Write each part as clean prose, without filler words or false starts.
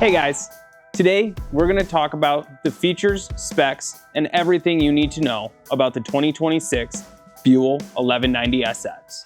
Hey guys, today we're going to talk about the features, specs, and everything you need to know about the 2026 Buell 1190SX.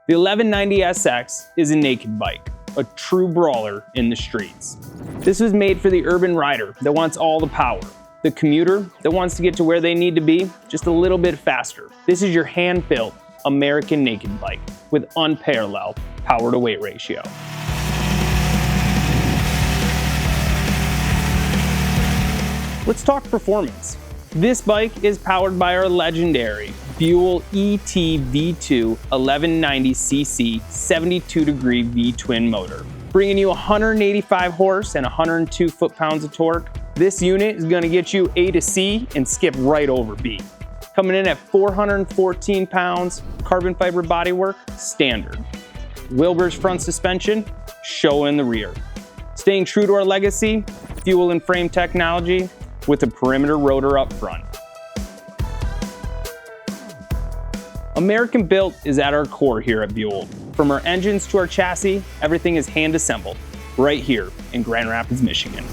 The 1190SX is a naked bike, a true brawler in the streets. This was made for the urban rider that wants all the power, the commuter that wants to get to where they need to be just a little bit faster. This is your hand-built American naked bike with unparalleled power to weight ratio. Let's talk performance. This bike is powered by our legendary Buell ET-V2 1190cc 72-degree V-twin motor, bringing you 185 horse and 102 foot-pounds of torque. This unit is going to get you A to C and skip right over B. Coming in at 414 pounds, carbon fiber bodywork, standard. Wilbur's front suspension, show in the rear. Staying true to our legacy, fuel and frame technology with a perimeter rotor up front. American built is at our core here at Buell. From our engines to our chassis, everything is hand assembled right here in Grand Rapids, Michigan.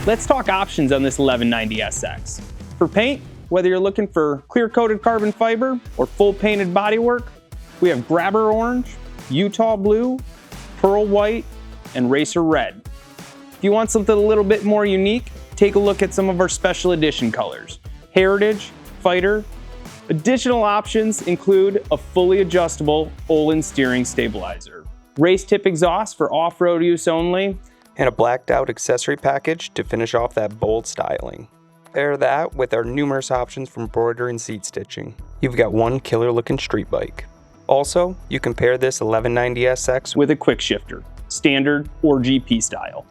Let's talk options on this 1190SX. For paint, whether you're looking for clear-coated carbon fiber or full painted bodywork, we have grabber orange, Utah blue, pearl white, and racer red. If you want something a little bit more unique, take a look at some of our special edition colors. Heritage, Fighter. Additional options include a fully adjustable Olin steering stabilizer, race tip exhaust for off-road use only, and a blacked out accessory package to finish off that bold styling. Pair that with our numerous options for embroidery and seat stitching. You've got one killer looking street bike. Also, you can pair this 1190SX with a quick shifter, standard or GP style.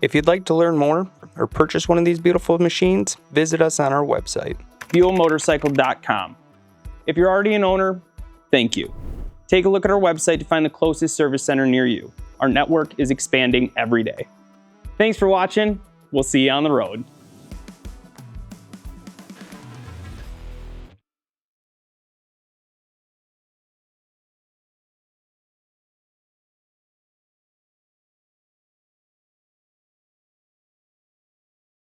If you'd like to learn more or purchase one of these beautiful machines, visit us on our website, buellmotorcycle.com. If you're already an owner, thank you. Take a look at our website to find the closest service center near you. Our network is expanding every day. Thanks for watching. We'll see you on the road.